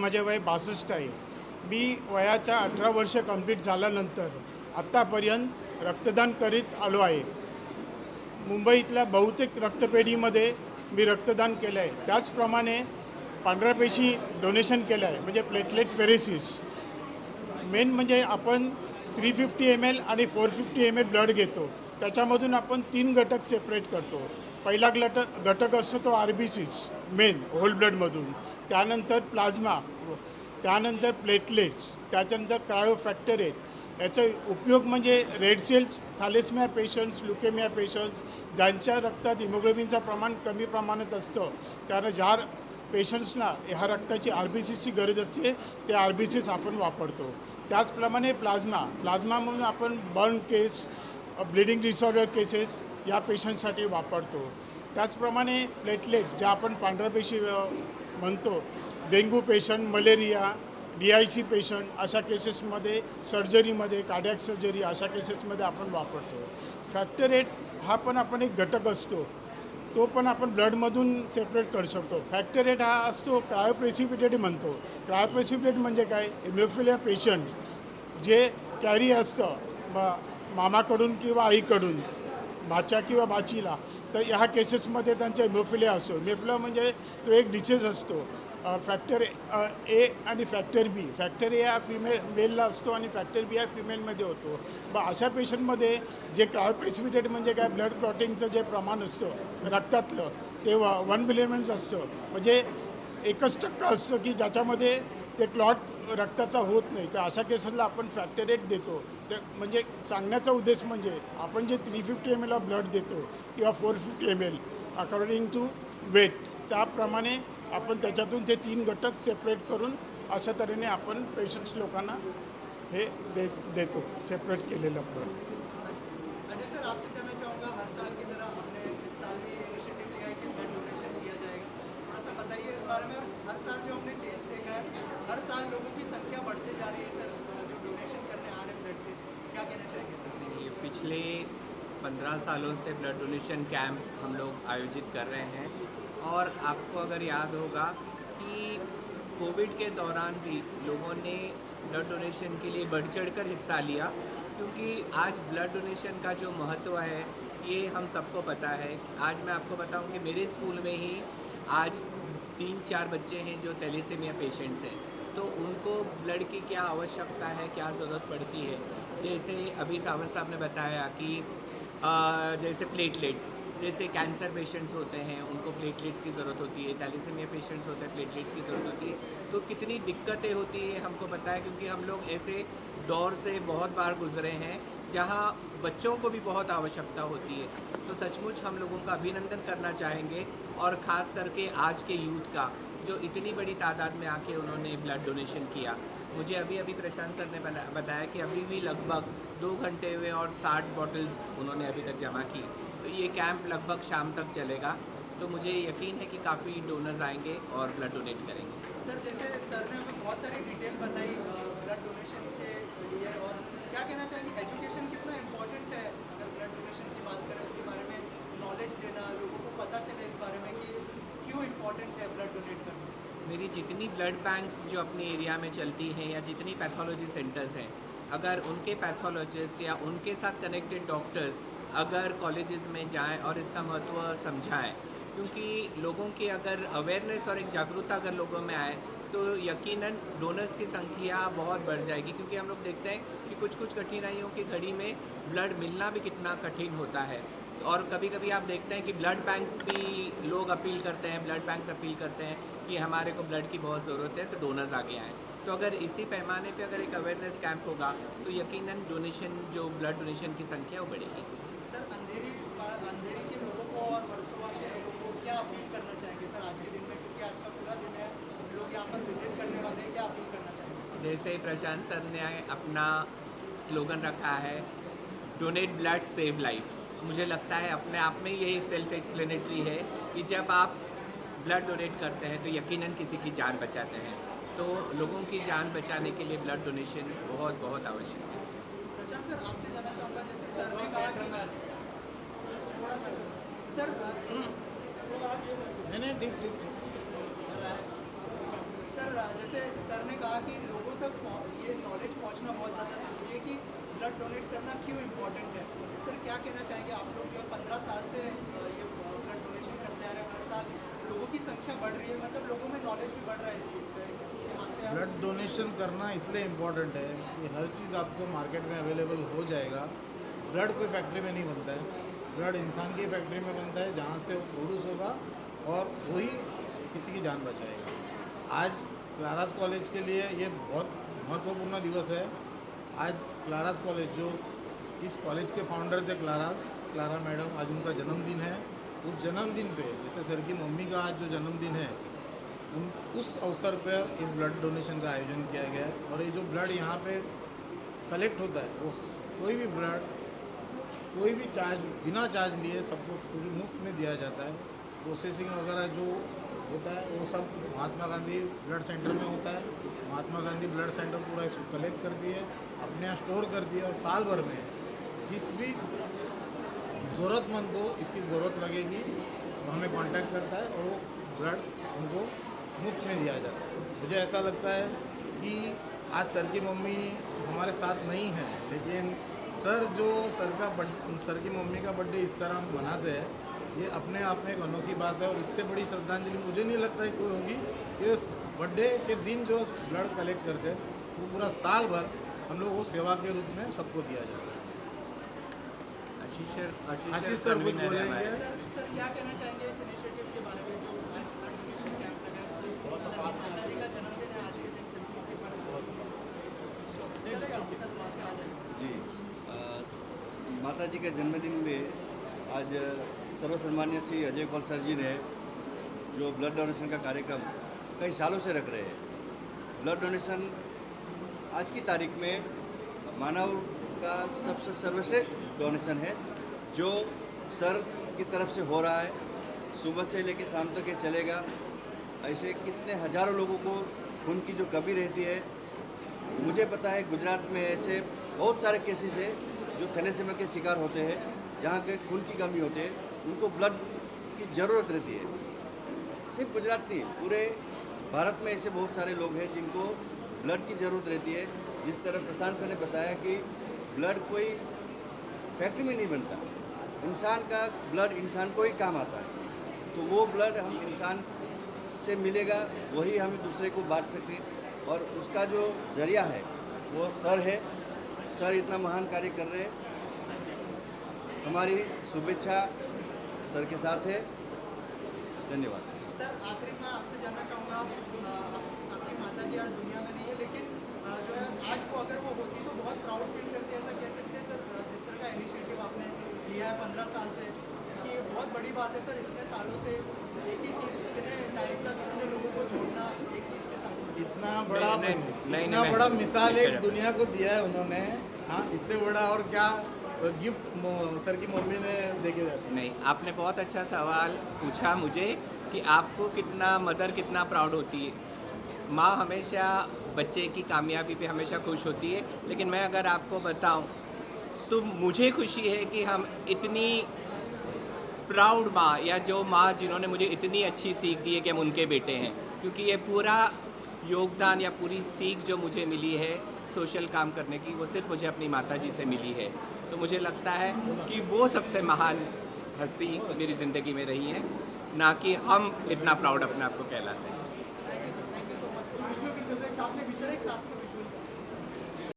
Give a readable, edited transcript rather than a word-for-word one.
माझे वय 62 आहे. मी वयाच्या 18 वर्ष कंप्लीट झाल्यानंतर आत्तापर्यंत रक्तदान करीत आलो आहे. मुंबईतल्या बहुतेक रक्तपेढीमध्ये मी रक्तदान केलं आहे. त्याचप्रमाणे पांढऱ्या पेशी डोनेशन केलं आहे, म्हणजे प्लेटलेट फेरेसिस. मेन म्हणजे आपण 350 ml आणि 450 ml ब्लड घेतो. त्याच्यामधून आपण 3 घटक सेपरेट करतो. पहिला घटक असतो तो RBCs मेन होल ब्लडमधून, त्यानंतर प्लाझ्मा, त्यानंतर प्लेटलेट्स, त्याच्यानंतर क्रायोफॅक्टरेट. याचा उपयोग म्हणजे red cells, thalassemia patients, leukemia patients, ज्यांच्या रक्तात हिमोग्लोबिनचं प्रमाण कमी प्रमाणात असतं, त्यानं ज्या पेशंट्सना ह्या रक्ताची RBCची गरज असते ते RBCs आपण वापरतो. त्याचप्रमाणे प्लाझ्मामधून आपण burn case, bleeding disorder cases या पेशंटसाठी वापरतो. त्याचप्रमाणे प्लेटलेट ज्या आपण पांढऱ्या पेशी म्हणतो, dengue patient, malaria, DIC patient अशा केसेसमध्ये, सर्जरीमध्ये, कार्डियक सर्जरी अशा केसेसमध्ये आपण वापरतो. फॅक्टर 8 हा पण आपण एक घटक असतो, तो पण आपण ब्लडमधून सेपरेट करू शकतो. फॅक्टर 8 हा असतो क्रायोप्रेसिपिटेट म्हणतो. क्रायोप्रेसिपिटेट म्हणजे काय? हिमोफिलिया पेशंट जे कॅरी असतं मामाकडून किंवा आईकडून, भाच्या किंवा भाचीला, तर ह्या केसेसमध्ये त्यांचा हिमोफिलिया असतो. हिमोफिलिया म्हणजे तो एक डिसीज असतो. फॅक्टर ए आणि फॅक्टर बी. फॅक्टर ए हा मेलला असतो आणि फॅक्टर बी हा फिमेलमध्ये होतो. मग अशा पेशंटमध्ये जे क्रायोप्रेसिपिटेट म्हणजे काय, ब्लड क्लॉटिंगचं जे प्रमाण असतं रक्तातलं ते 1 मिलियन असतं. म्हणजे 1% असतं की ज्याच्यामध्ये ते क्लॉट रक्ताचा होत नाही. तर अशा केसेसला आपण फॅक्टर 8 देतो. ते म्हणजे सांगण्याचा उद्देश म्हणजे आपण जे 350 ml ऑफ ब्लड देतो किंवा 450 ml अकॉर्डिंग टू वेट, त्याप्रमाणे आपण त्याच्यातून ते 3 घटक सेपरेट करून अशा तऱ्हेने आपण पेशंट्स लोकांना हे देतो सेपरेट केलेलं ब्लड. अजय सर, आपसे जानना चाहूँगा, हर साल की तरह हमने इस साल भी इनिशिएटिव लिया है कि ब्लड डोनेशन किया जाएगा। थोड़ा सा बताइए इस बारे में। हर साल जो हमने चेंज देखा है, हर साल लोगों की संख्या बढ़ती जा रही है सर, जो डोनेशन करने आ रहे हैं ब्लड के, क्या कहना चाहेंगे सर? ये पिछले 15 सालों से ब्लड डोनेशन कैंप हम लोग आयोजित कर रहे हैं और आपको अगर याद होगा कि कोविड के दौरान भी लोगों ने ब्लड डोनेशन के लिए बढ़ चढ़कर हिस्सा लिया, क्योंकि आज ब्लड डोनेशन का जो महत्व है ये हम सबको पता है। आज मैं आपको बताऊं कि मेरे स्कूल में ही आज 3-4 बच्चे हैं जो थैलेसेमिया पेशेंट्स हैं, तो उनको ब्लड की क्या आवश्यकता है, क्या ज़रूरत पड़ती है। जैसे अभी सावंत साहब ने बताया कि जैसे प्लेटलेट्स, जैसे कैंसर पेशेंट्स होते हैं उनको प्लेटलेट्स की ज़रूरत होती है, थैलेसेमिया पेशेंट्स होते हैं प्लेटलेट्स की ज़रूरत होती है। तो कितनी दिक्कतें होती है हमको पता है, क्योंकि हम लोग ऐसे दौर से बहुत बार गुजरे हैं जहाँ बच्चों को भी बहुत आवश्यकता होती है। तो सचमुच हम लोगों का अभिनंदन करना चाहेंगे, और ख़ास करके आज के यूथ का, जो इतनी बड़ी तादाद में आके उन्होंने ब्लड डोनेशन किया। मुझे अभी अभी प्रशांत सर ने बताया कि अभी भी लगभग 2 घंटे हुए और 60 बॉटल्स उन्होंने अभी तक जमा की। तो ये कैंप लगभग शाम तक चलेगा, तो मुझे यकीन है कि काफ़ी डोनर्स आएंगे और ब्लड डोनेट करेंगे। सर, जैसे सर ने हमें बहुत सारी डिटेल बताई ब्लड डोनेशन के लिए, और क्या कहना चाहेंगे, एजुकेशन कितना इम्पोर्टेंट है अगर ब्लड डोनेशन की बात करें, उसके बारे में नॉलेज देना, लोगों को पता चले इस बारे में कि क्यों इम्पोर्टेंट है ब्लड डोनेट करना। मेरी जितनी ब्लड बैंक्स जो अपने एरिया में चलती हैं या जितनी पैथोलॉजी सेंटर्स हैं, अगर उनके पैथोलॉजिस्ट या उनके साथ कनेक्टेड डॉक्टर्स अगर कॉलेजेस में जाएं और इसका महत्व समझाएं, क्योंकि लोगों की अगर अवेयरनेस और एक जागरूकता अगर लोगों में आए तो यकीनन डोनर्स की संख्या बहुत बढ़ जाएगी। क्योंकि हम लोग देखते हैं कि कुछ कुछ कठिनाइयों की घड़ी में ब्लड मिलना भी कितना कठिन होता है, और कभी कभी आप देखते हैं कि ब्लड बैंक्स भी लोग अपील करते हैं, ब्लड बैंक्स अपील करते हैं कि हमारे को ब्लड की बहुत ज़रूरत है, तो डोनर्स आगे आएँ। तो अगर इसी पैमाने पे अगर एक अवेयरनेस कैंप होगा तो यकीनन डोनेशन, जो ब्लड डोनेशन की संख्या वो बढ़ेगी। सर, अंधेरी के लोगों को और वर्सोवा के लोगों को क्या अपील करना चाहेंगे सर आज के दिन में, क्योंकि आज का पूरा दिन है, लोग यहाँ पर विजिट करने वाले हैं, क्या अपील करना चाहेंगे? जैसे प्रशांत सर ने अपना स्लोगन रखा है, डोनेट ब्लड सेव लाइफ। मुझे लगता है अपने आप में ये सेल्फ एक्सप्लेनेटरी है कि जब आप ब्लड डोनेट करते हैं तो यकीनन किसी की जान बचाते हैं। तो लोगों की जान बचाने के लिए ब्लड डोनेशन बहुत बहुत आवश्यक है। प्रशांत सर, आपसे जानना चाहूँगा, जैसे सर ने कहा कि थोड़ा सा सर नहीं ठीक ठीक ठीक। सर सर जैसे सर ने कहा कि लोगों तक ये नॉलेज पहुंचना बहुत ज़्यादा ज़रूरी है कि ब्लड डोनेट करना क्यों इम्पोर्टेंट है। सर क्या कहना चाहेंगे आप लोग जो 15 साल से ये ब्लड डोनेशन करते आ रहे हैं, हर साल लोगों की संख्या बढ़ रही है, मतलब लोगों में नॉलेज भी बढ़ रहा है इस चीज़ का, ये मानते हैं आप? ब्लड डोनेशन करना इसलिए इम्पोर्टेंट है कि हर चीज़ आपको मार्केट में अवेलेबल हो जाएगा। ब्लड कोई फैक्ट्री में नहीं बनता है, ब्लड इंसान की फैक्ट्री में बनता है जहाँ से वो प्रोड्यूस होगा और वही किसी की जान बचाएगा। आज क्लारास कॉलेज के लिए ये बहुत महत्वपूर्ण दिवस है। आज क्लारास कॉलेज जो इस कॉलेज के फाउंडर थे क्लारा मैडम, आज उनका जन्मदिन है। उस जन्मदिन पे जैसे सर की मम्मी का आज जो जन्मदिन है, उस अवसर पर इस ब्लड डोनेशन का आयोजन किया गया है। और ये जो ब्लड यहाँ पे कलेक्ट होता है वो कोई भी ब्लड कोई भी चार्ज बिना चार्ज लिए सबको पूरी मुफ्त में दिया जाता है। प्रोसेसिंग वगैरह जो होता है वो सब महात्मा गांधी ब्लड सेंटर में होता है। महात्मा गांधी ब्लड सेंटर पूरा इसको कलेक्ट करती है, अपने यहाँ स्टोर करती है और साल भर में जिस भी ज़रूरतमंद को इसकी ज़रूरत लगेगी वो हमें कांटेक्ट करता है और वो ब्लड उनको मुफ्त में दिया जाता है। मुझे ऐसा लगता है कि आज सर की मम्मी हमारे साथ नहीं है, लेकिन सर की मम्मी का बर्थडे इस तरह मनाते हैं, ये अपने आप में एक अनोखी बात है। और इससे बड़ी श्रद्धांजलि मुझे नहीं लगता है कोई होगी कि उस बर्थडे के दिन जो ब्लड कलेक्ट करते हैं वो पूरा साल भर हम लोग वो सेवा के रूप में सबको दिया जाता है। आशीष सर कुछ बोलेंगे? सर क्या कहना चाहेंगे इस इनिशिएटिव के बारे में जो आज ब्लड डोनेशन कैंप लगा है? सर माता जी का जन्मदिन है आज के दिन, इस मौके पर चलेगा सर वहाँ से आ जाएगा जी। माता जी के जन्मदिन में आज सर्वसम्मान्य श्री अजय कौल सर जी ने जो ब्लड डोनेशन का कार्यक्रम कई सालों से रख रहे हैं। ब्लड डोनेशन आज की तारीख में मानव का सबसे सर्वश्रेष्ठ डोनेशन है जो सर की तरफ से हो रहा है। सुबह से लेकर शाम तक ये चलेगा। ऐसे कितने हजारों लोगों को खून की जो कमी रहती है, मुझे पता है गुजरात में ऐसे बहुत सारे केसेस है जो थैलेसीमिया के शिकार होते हैं, जहाँ के खून की कमी होती है, उनको ब्लड की ज़रूरत रहती है। सिर्फ गुजरात नहीं, पूरे भारत में ऐसे बहुत सारे लोग हैं जिनको ब्लड की ज़रूरत रहती है। जिस तरह प्रशांत सर ने बताया कि ब्लड कोई फैक्ट्री में नहीं बनता, इंसान का ब्लड इंसान को ही काम आता है। तो वो ब्लड हम इंसान से मिलेगा, वही हम दूसरे को बांट सकते हैं। और उसका जो जरिया है वो सर है। सर इतना महान कार्य कर रहे हैं, हमारी शुभेच्छा सर के साथ है। धन्यवाद। सर आखिरी में आपसे जानना चाहूँगा, आपकी माता जी आज दुनिया में नहीं है, लेकिन जो है आज वो अगर वो होती तो बहुत प्राउड फील करती है, ऐसा कह सकते हैं सर? जिस तरह का इनिशिएटिव आपने लिया है 15 साल से, कि ये बहुत बड़ी बात है सर। इतने सालों से एक ही चीज़, इतने टाइम तक इतने लोगों को जोड़ना एक चीज़ के साथ, इतना बड़ा नहीं, बड़ा मैं- मिसाल मैं- एक दुनिया को दिया है उन्होंने। हाँ, इससे बड़ा और क्या गिफ्ट सर की मम्मी ने देके जाती। नहीं, आपने बहुत अच्छा सवाल पूछा मुझे कि आपको कितना मदर कितना प्राउड होती है। माँ हमेशा बच्चे की कामयाबी पे हमेशा खुश होती है, लेकिन मैं अगर आपको बताऊं तो मुझे खुशी है कि हम इतनी प्राउड माँ, या जो माँ जिन्होंने मुझे इतनी अच्छी सीख दी है कि हम उनके बेटे हैं। क्योंकि ये पूरा योगदान या पूरी सीख जो मुझे मिली है सोशल काम करने की, वो सिर्फ मुझे अपनी माता जी से मिली है। तो मुझे लगता है कि वो सबसे महान हस्ती मेरी ज़िंदगी में रही है, ना कि हम इतना प्राउड अपने आप को कहलाते हैं। Thank you so much. Sir एक साथ में